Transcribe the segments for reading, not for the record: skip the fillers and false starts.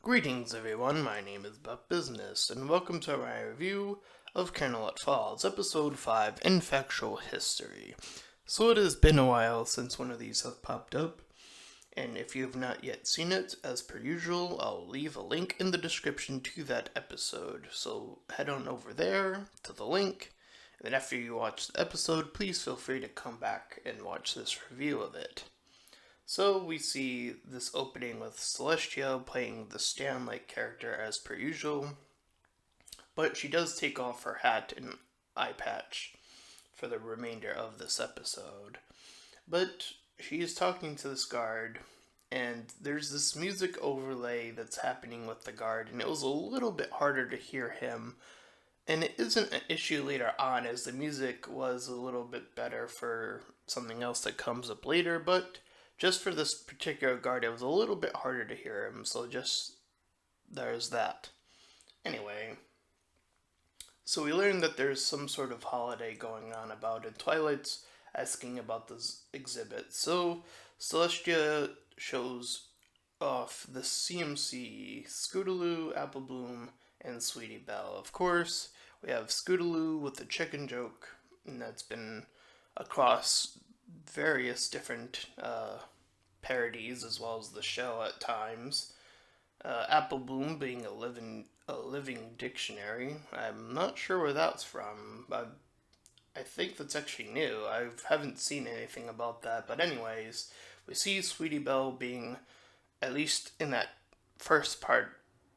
Greetings everyone, my name is Buck Business, and welcome to my review of Canterlot Falls, Episode 5, Infactual History. So it has been a while since one of these has popped up, and if you have not yet seen it, as per usual, I'll leave a link in the description to that episode. So head on over there to the link, and then after you watch the episode, please feel free to come back and watch this review of it. So we see this opening with Celestia playing the Stan-like character as per usual, but she does take off her hat and eye patch for the remainder of this episode. But she is talking to this guard, and there's this music overlay that's happening with the guard, and it was a little bit harder to hear him. And it isn't an issue later on, as the music was a little bit better for something else that comes up later, but just for this particular guard, it was a little bit harder to hear him, so just there's that. Anyway, so we learned that there's some sort of holiday going on about it. Twilight's asking about this exhibit. So Celestia shows off the CMC, Scootaloo, Apple Bloom, and Sweetie Belle. Of course, we have Scootaloo with the chicken joke, and that's been across various different parodies as well as the show at times. Apple Bloom being a living dictionary. I'm not sure where that's from. I think that's actually new. I haven't seen anything about that. But anyways, we see Sweetie Belle being, at least in that first part,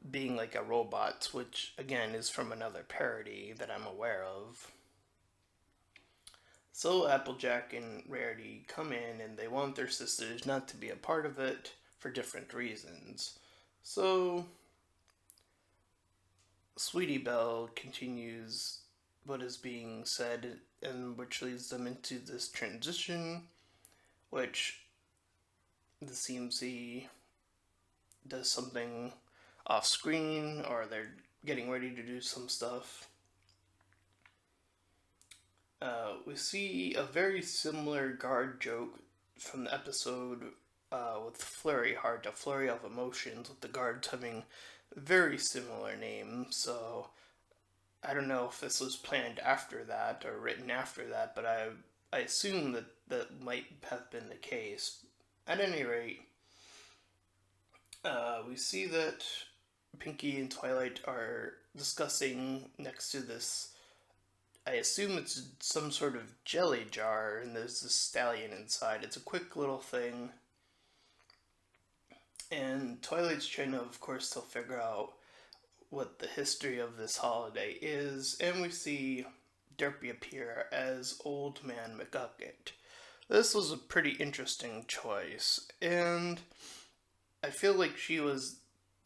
being like a robot, which again is from another parody that I'm aware of. So Applejack and Rarity come in and they want their sisters not to be a part of it for different reasons. So Sweetie Belle continues what is being said, and which leads them into this transition, which the CMC does something off screen, or they're getting ready to do some stuff. We see a very similar guard joke from the episode with Flurry Heart, a flurry of emotions, with the guards having very similar names. So I don't know if this was planned after that or written after that, but I assume that that might have been the case. At any rate, we see that Pinkie and Twilight are discussing next to this. I assume it's some sort of jelly jar, and there's this stallion inside. It's a quick little thing. And Twilight's trying to, of course, still figure out what the history of this holiday is. And we see Derpy appear as Old Man McGucket. This was a pretty interesting choice, and I feel like she was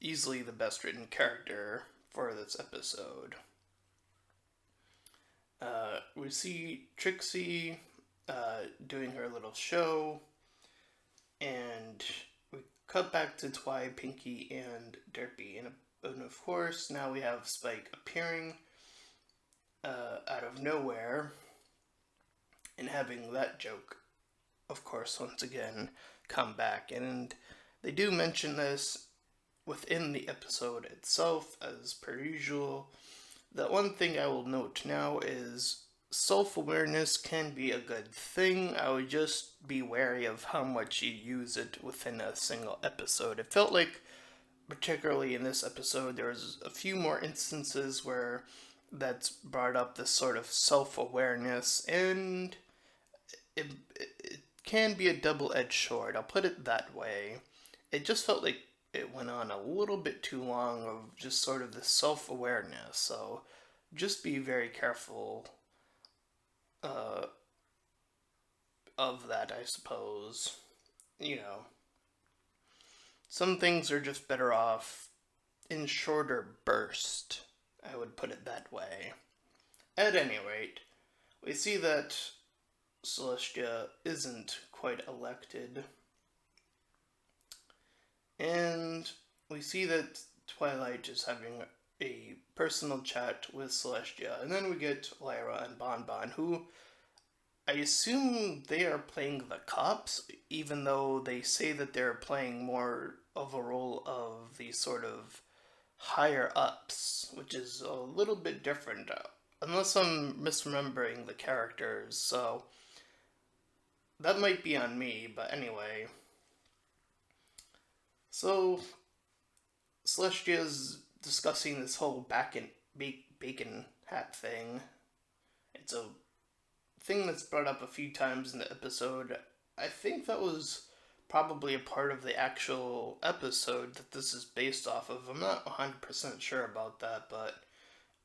easily the best written character for this episode. We see Trixie doing her little show, and we cut back to Twi, Pinkie, and Derpy. And of course, now we have Spike appearing out of nowhere and having that joke, of course, once again come back. And they do mention this within the episode itself, as per usual. The one thing I will note now is self-awareness can be a good thing. I would just be wary of how much you use it within a single episode. It felt like, particularly in this episode, there was a few more instances where that's brought up this sort of self-awareness, and it can be a double-edged sword. I'll put it that way. It just felt like it went on a little bit too long of just sort of this self-awareness, so just be very careful of that, I suppose. You know, some things are just better off in shorter bursts, I would put it that way. At any rate, we see that Celestia isn't quite elected, and we see that Twilight is having a personal chat with Celestia, and then we get Lyra and Bonbon, who I assume they are playing the cops, even though they say that they're playing more of a role of the sort of higher ups, which is a little bit different, unless I'm misremembering the characters. So that might be on me, but anyway. So Celestia's discussing this whole bacon hat thing. It's a thing that's brought up a few times in the episode. I think that was probably a part of the actual episode that this is based off of. I'm not 100% sure about that, but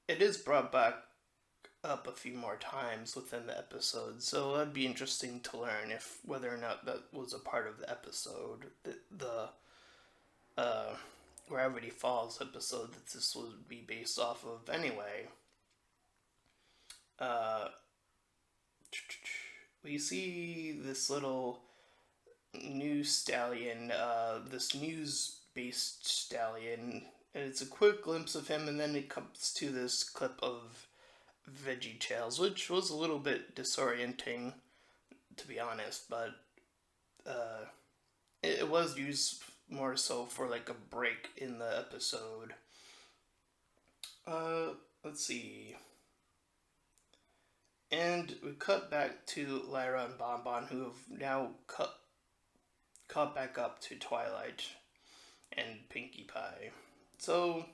it is brought back up a few more times within the episode, so that'd be interesting to learn if whether or not that was a part of the episode, the Gravity Falls episode that this would be based off of. Anyway, uh, we see this little new stallion, this news-based stallion, and it's a quick glimpse of him, and then it comes to this clip of Veggie Tales, which was a little bit disorienting, to be honest, but it was used more so for like a break in the episode. Let's see. And we cut back to Lyra and Bonbon, who have now caught back up to Twilight and Pinkie Pie. So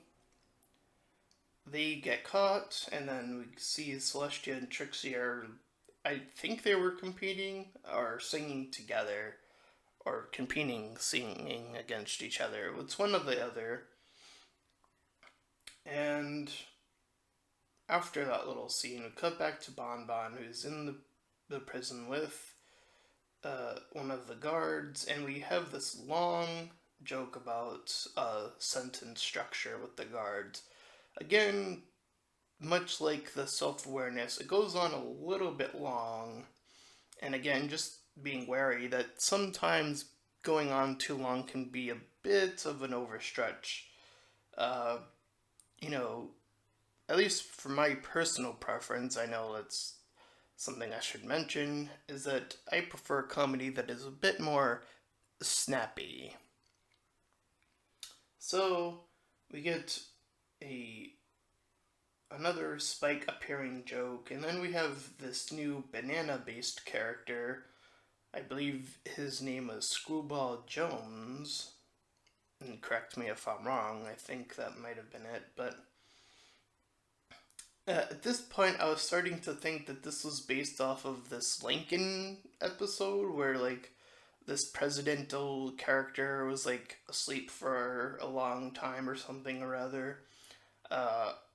they get caught, and then we see Celestia and Trixie are, I think they were competing or singing together, or competing, singing against each other. It's one or the other. And after that little scene, we cut back to Bonbon, who's in the prison with one of the guards, and we have this long joke about sentence structure with the guards. Again, much like the self-awareness, it goes on a little bit long, and again, just being wary that sometimes going on too long can be a bit of an overstretch. You know, at least for my personal preference, I know that's something I should mention, is that I prefer comedy that is a bit more snappy. So, we get another Spike appearing joke, and then we have this new banana-based character. I believe his name is Screwball Jones, and correct me if I'm wrong, I think that might have been it, but at this point I was starting to think that this was based off of this Lincoln episode where like this presidential character was like asleep for a long time or something or other.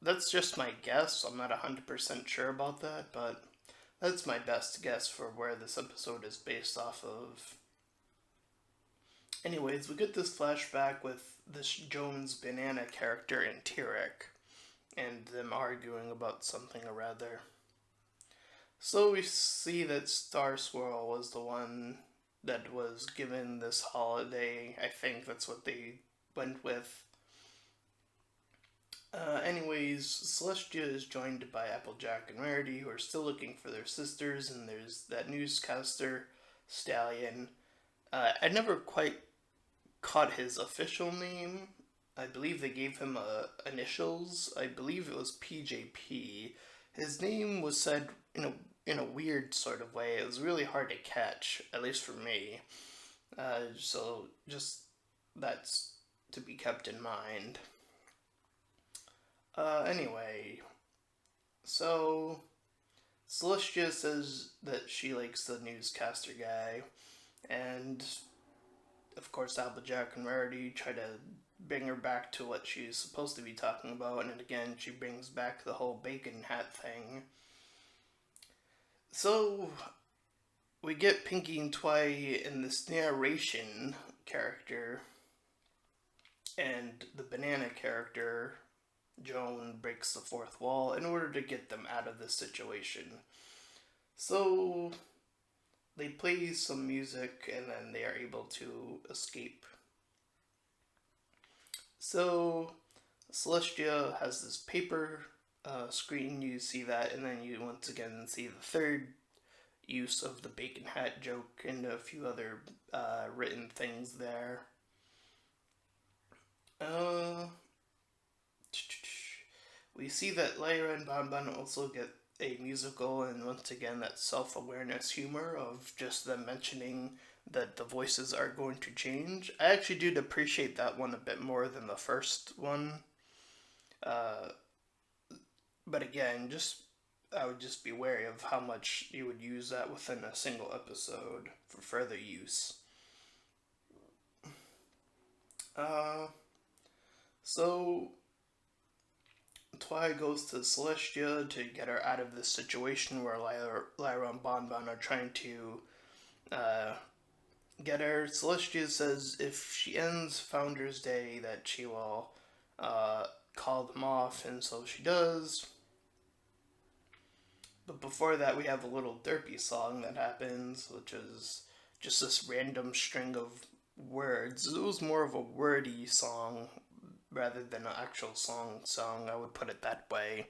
That's just my guess. I'm not 100% sure about that, but that's my best guess for where this episode is based off of. Anyways, we get this flashback with this Jones Banana character and Tyrek, and them arguing about something or other. So we see that Star Swirl was the one that was given this holiday. I think that's what they went with. Anyways, Celestia is joined by Applejack and Rarity, who are still looking for their sisters, and there's that newscaster, Stallion. I never quite caught his official name. I believe they gave him initials. I believe it was PJP. His name was said in a weird sort of way. It was really hard to catch, at least for me. So just that's to be kept in mind. Anyway, so Celestia says that she likes the newscaster guy, and of course Applejack and Rarity try to bring her back to what she's supposed to be talking about, and again she brings back the whole bacon hat thing. So we get Pinkie and Twi in this narration character, and the banana character Joan breaks the fourth wall in order to get them out of this situation. So they play some music and then they are able to escape. So Celestia has this paper screen, you see that, and then you once again see the third use of the bacon hat joke and a few other written things there. Uh, we see that Lyra and Bonbon also get a musical, and once again, that self awareness humor of just them mentioning that the voices are going to change. I actually did appreciate that one a bit more than the first one. Uh, but again, just I would just be wary of how much you would use that within a single episode for further use. Uh, so Twi goes to Celestia to get her out of this situation where Lyra and Bonbon are trying to uh, get her. Celestia says if she ends Founders Day that she will uh, call them off, and so she does. But before that, we have a little derpy song that happens, which is just this random string of words. It was more of a wordy song rather than an actual song, I would put it that way.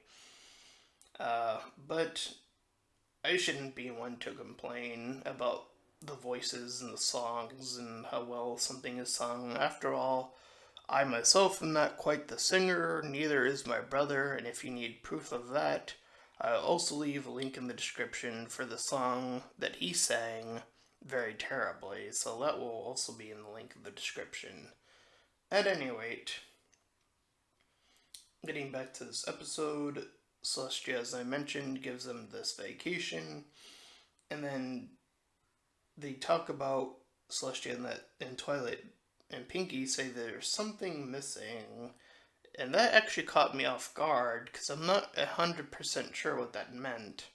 But I shouldn't be one to complain about the voices and the songs and how well something is sung. After all, I myself am not quite the singer, neither is my brother, and if you need proof of that, I'll also leave a link in the description for the song that he sang very terribly, so that will also be in the link in the description. At any rate, getting back to this episode, Celestia, as I mentioned, gives them this vacation, and then they talk about Celestia and Twilight and Pinky say there's something missing, and that actually caught me off guard because I'm not 100% sure what that meant.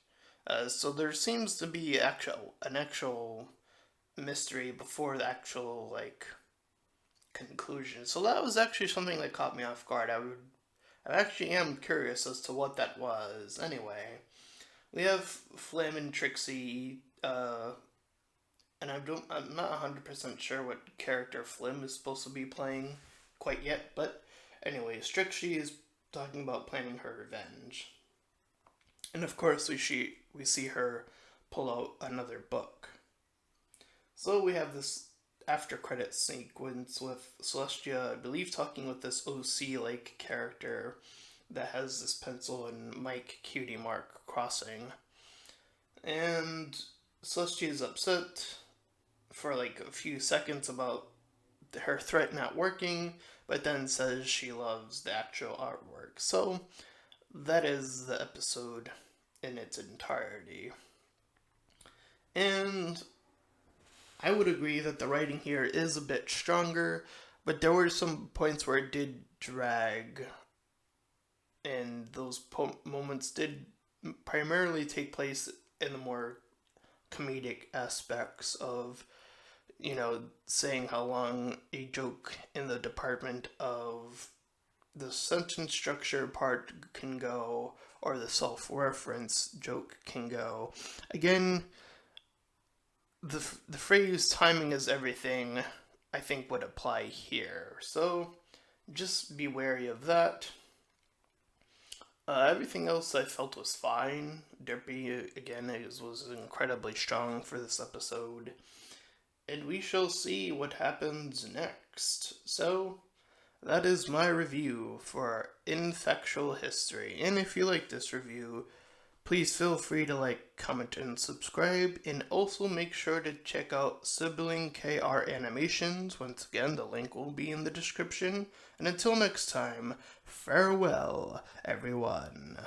So there seems to be an actual mystery before the actual conclusion. So that was actually something that caught me off guard. I actually am curious as to what that was. Anyway, we have Flim and Trixie, and I'm not 100% sure what character Flim is supposed to be playing quite yet, but anyways, Trixie is talking about planning her revenge. And of course we see her pull out another book. So we have this after credit sequence with Celestia, I believe, talking with this OC-like character that has this pencil and Mike cutie mark crossing. And Celestia is upset for like a few seconds about her threat not working, but then says she loves the actual artwork. So that is the episode in its entirety. And I would agree that the writing here is a bit stronger, but there were some points where it did drag, and those moments did primarily take place in the more comedic aspects of, saying how long a joke in the department of the sentence structure part can go, or the self-reference joke can go. Again, the phrase timing is everything, I think, would apply here. So just be wary of that. Everything else I felt was fine. Derpy, again, was incredibly strong for this episode. And we shall see what happens next. So, that is my review for Infactual History. And if you like this review, please feel free to like, comment, and subscribe. And also make sure to check out Sibling KR Animations. Once again, the link will be in the description. And until next time, farewell, everyone.